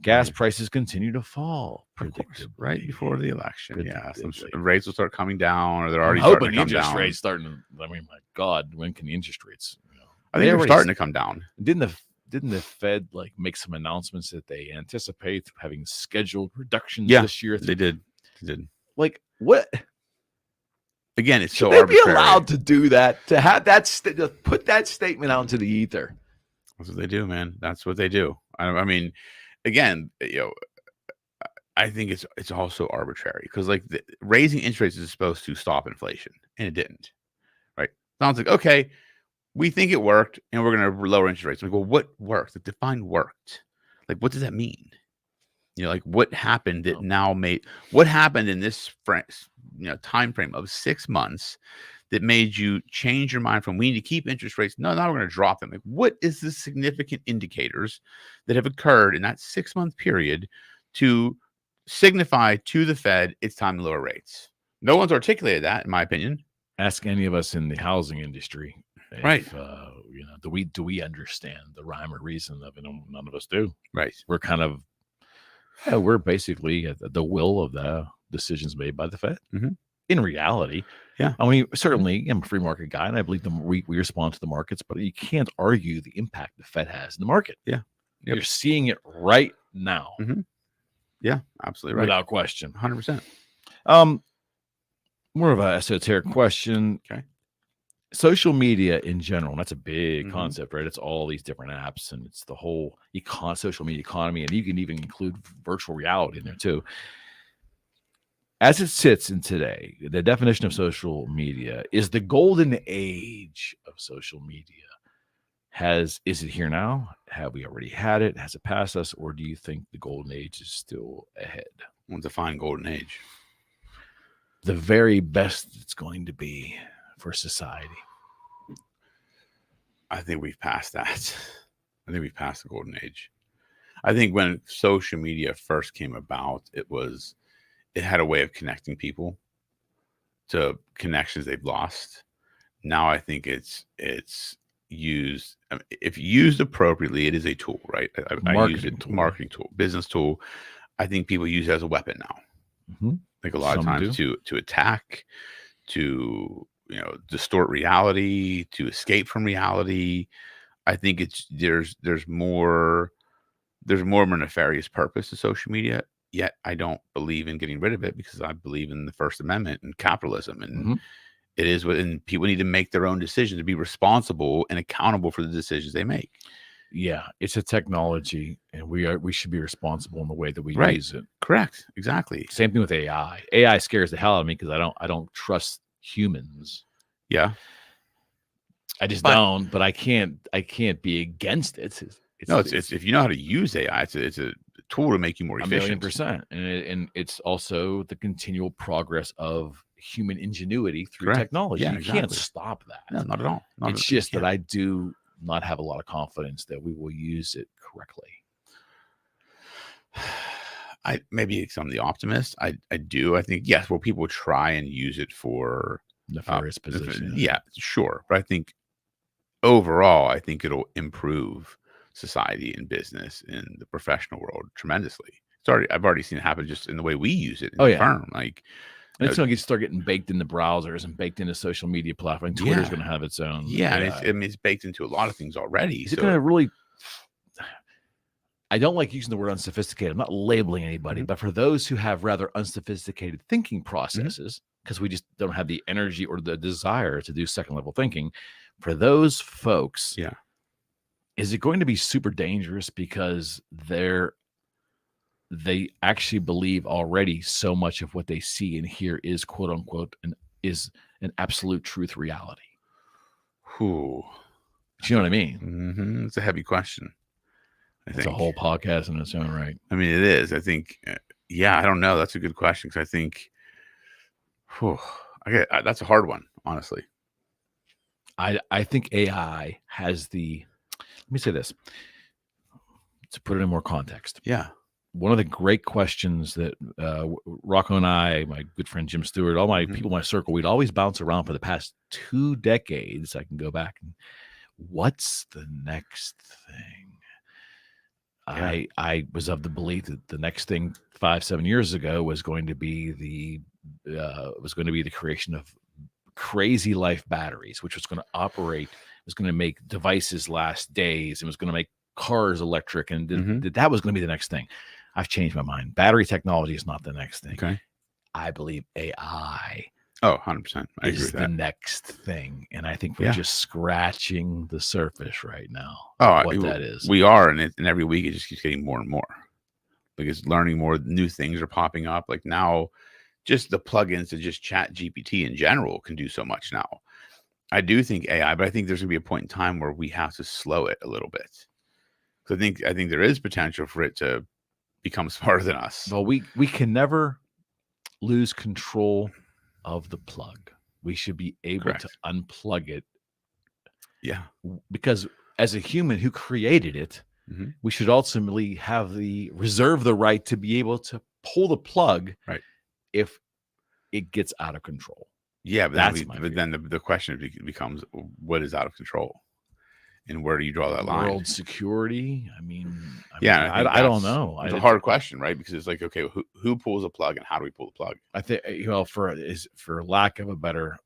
Gas prices continue to fall. Right before the election. Yeah, rates will start coming down, or they're I'm already hoping starting to come interest down. rates starting to. I mean, my God, when can the interest rates? I think they're starting to come down. Didn't the Fed like make some announcements that they anticipate having scheduled reductions this year? They did. Like what? Again, it's Should so they arbitrary. be allowed to do that? To have that to put that statement out into the ether? That's what they do, man. That's what they do. I mean, again, I think it's also arbitrary because like raising interest rates is supposed to stop inflation, and it didn't. Right? Sounds like okay. We think it worked, and we're going to lower interest rates. I'm like, well, what worked? Like, define worked. Like, what does that mean? Like what happened that what happened in this time frame of 6 months that made you change your mind from we need to keep interest rates? No, now we're going to drop them. Like, what is the significant indicators that have occurred in that 6 month period to signify to the Fed it's time to lower rates? No one's articulated that, in my opinion. Ask any of us in the housing industry. Right. Do we understand the rhyme or reason of it? None of us do. Right. We're kind of, we're basically at the will of the decisions made by the Fed. Mm-hmm. In reality, yeah. I mean, certainly I'm a free market guy, and I believe we respond to the markets, but you can't argue the impact the Fed has in the market. Yeah. Yep. You're seeing it right now. Mm-hmm. Yeah, absolutely right. Without question. 100%. More of a esoteric question. Okay. Social media in general, and that's a big concept, right? It's all these different apps, and it's the whole social media economy, and you can even include virtual reality in there too. As it sits in today, the definition of social media is the golden age of social media. Is it here now? Have we already had it? Has it passed us? Or do you think the golden age is still ahead? We'll define golden age. The very best it's going to be for society. I think we've passed that. I think we've passed the golden age. I think when social media first came about, it had a way of connecting people to connections they've lost. Now I think it's used. I mean, if used appropriately, it is a tool, right? I use it, marketing tool, business tool. I think people use it as a weapon now. Mm-hmm. Like a lot of times to attack, to distort reality, to escape from reality. I think there's more of a nefarious purpose to social media. Yet I don't believe in getting rid of it because I believe in the First Amendment and capitalism, and it is and people need to make their own decisions, to be responsible and accountable for the decisions they make. Yeah, it's a technology, and we should be responsible in the way that we use it. Correct. Exactly. Same thing with AI. AI scares the hell out of me because I don't trust humans. Yeah. I just don't. But I can't be against it. It's if you know how to use AI, it's a tool to make you more efficient. 1,000,000%. And it's also the continual progress of human ingenuity through technology. Yeah, you can't stop that. No, not at all. It's just that I do not have a lot of confidence that we will use it correctly. Maybe I'm the optimist. I do. I think yes. Well, people try and use it for nefarious position. Yeah, sure. But I think overall, I think it'll improve society and business in the professional world tremendously. I've already seen it happen just in the way we use it in the firm. Like, and it's going to start getting baked in the browsers and baked into social media platforms. Twitter's going to have its own. Yeah, and it's baked into a lot of things already. Is it going to really? I don't like using the word unsophisticated. I'm not labeling anybody, but for those who have rather unsophisticated thinking processes, because we just don't have the energy or the desire to do second level thinking, for those folks, is it going to be super dangerous because they actually believe already so much of what they see and hear is quote unquote is an absolute truth reality? Ooh. Do you know what I mean? It's a heavy question. It's a whole podcast in its own right. I mean, it is. I think, I don't know. That's a good question because I think, that's a hard one, honestly. I think AI has let me say this. put it in more context. Yeah. One of the great questions that Rocco and I, my good friend Jim Stewart, all my people in my circle, we'd always bounce around for the past 2 decades. I can go back and what's the next thing? Yeah. I was of the belief that the next thing 5-7 years ago was going to be the creation of crazy life batteries, which was going to operate, was going to make devices last days, and was going to make cars electric, and that was going to be the next thing. I've changed my mind. Battery technology is not the next thing. Okay. I believe AI 100%. I agree is with the that. next thing, and I think we're just scratching the surface right now. What that is. We are, and every week it just keeps getting more and more. Because learning more new things are popping up. Like now, just the plugins to just Chat GPT in general can do so much now. I do think AI, but I think there's gonna be a point in time where we have to slow it a little bit. So I think there is potential for it to become smarter than us. Well, we can never lose control of the plug. We should be able to unplug it. Yeah. Because as a human who created it, we should ultimately reserve the right to be able to pull the plug if it gets out of control. Yeah, but then the question becomes, what is out of control? And where do you draw that line? World security. I mean, I don't know. It's a hard question, right? Because it's like, okay, who pulls a plug and how do we pull the plug? I think, for lack of a better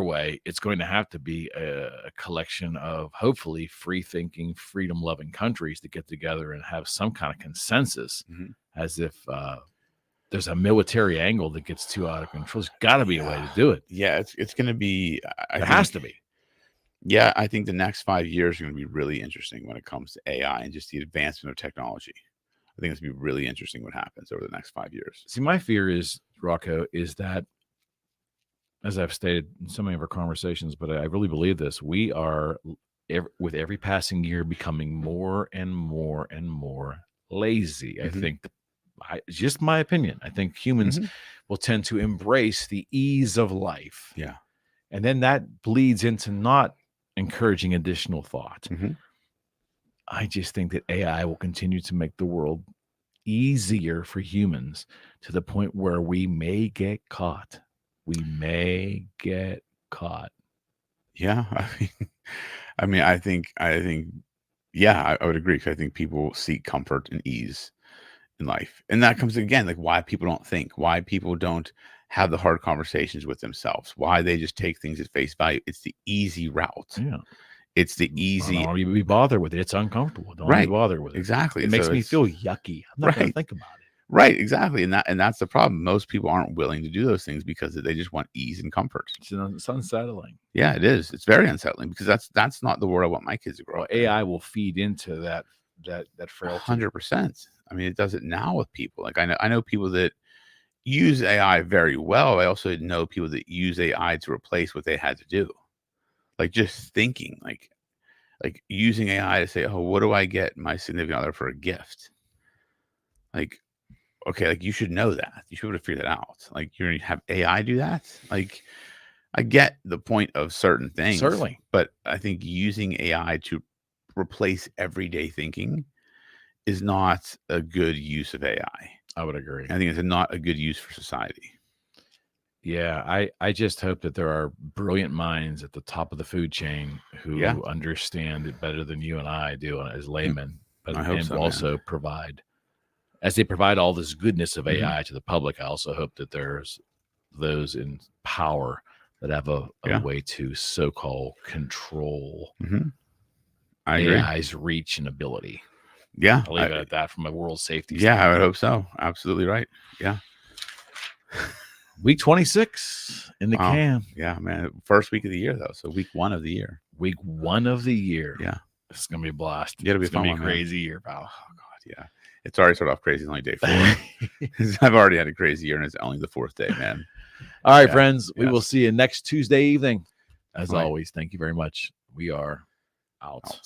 way, it's going to have to be a collection of hopefully free thinking, freedom loving countries to get together and have some kind of consensus, as if there's a military angle that gets too out of control. There's got to be a way to do it. Yeah, it's going to be. It has to be. Yeah, I think the next 5 years are going to be really interesting when it comes to AI and just the advancement of technology. I think it's going to be really interesting what happens over the next 5 years. See, my fear is, Rocco, is that, as I've stated in so many of our conversations, but I really believe this, we are, with every passing year, becoming more and more and more lazy. I think, just my opinion, I think humans will tend to embrace the ease of life. Yeah. And then that bleeds into not encouraging additional thought. I just think that AI will continue to make the world easier for humans to the point where we may get caught. We may get caught. Yeah. I think, yeah, I would agree. Because I think people seek comfort and ease in life. And that comes again, like why people don't think, why people don't have the hard conversations with themselves, why they just take things at face value. It's the easy route. Yeah. It's the easy. Don't be bothered with it. It's uncomfortable. Don't be bothered with it. Exactly. It makes me feel yucky. I'm not going to think about it. Right. Exactly. And that's the problem. Most people aren't willing to do those things because they just want ease and comfort. It's unsettling. Yeah, it is. It's very unsettling because that's not the world I want my kids to grow up. AI will feed into that frailty. 100%. I mean, it does it now with people. Like I know people that use AI very well. I also know people that use AI to replace what they had to do. Like just thinking, like using AI to say, oh, what do I get my significant other for a gift? Like, okay, like you should know that. You should be able to figure that out. Like you're going to have AI do that. Like I get the point of certain things. Certainly. But I think using AI to replace everyday thinking is not a good use of AI. I would agree. I think it's not a good use for society. Yeah, I just hope that there are brilliant minds at the top of the food chain who understand it better than you and I do as laymen, but also provide, as they provide all this goodness of AI to the public. I also hope that there's those in power that have a way to so-called control AI's reach and ability. Yeah, I'll leave it at that from a world safety standpoint. I would hope so. Absolutely right. Yeah. Week 26 in the can. Yeah, man. First week of the year, though. So week 1 of the year. Week 1 of the year. Yeah. It's going to be a blast. It'll be it's going to be a crazy year, pal. Oh, God, yeah. It's already started off crazy. It's only day 4. I've already had a crazy year, and it's only the 4th day, man. All right, friends. We will see you next Tuesday evening. As always, thank you very much. We are out.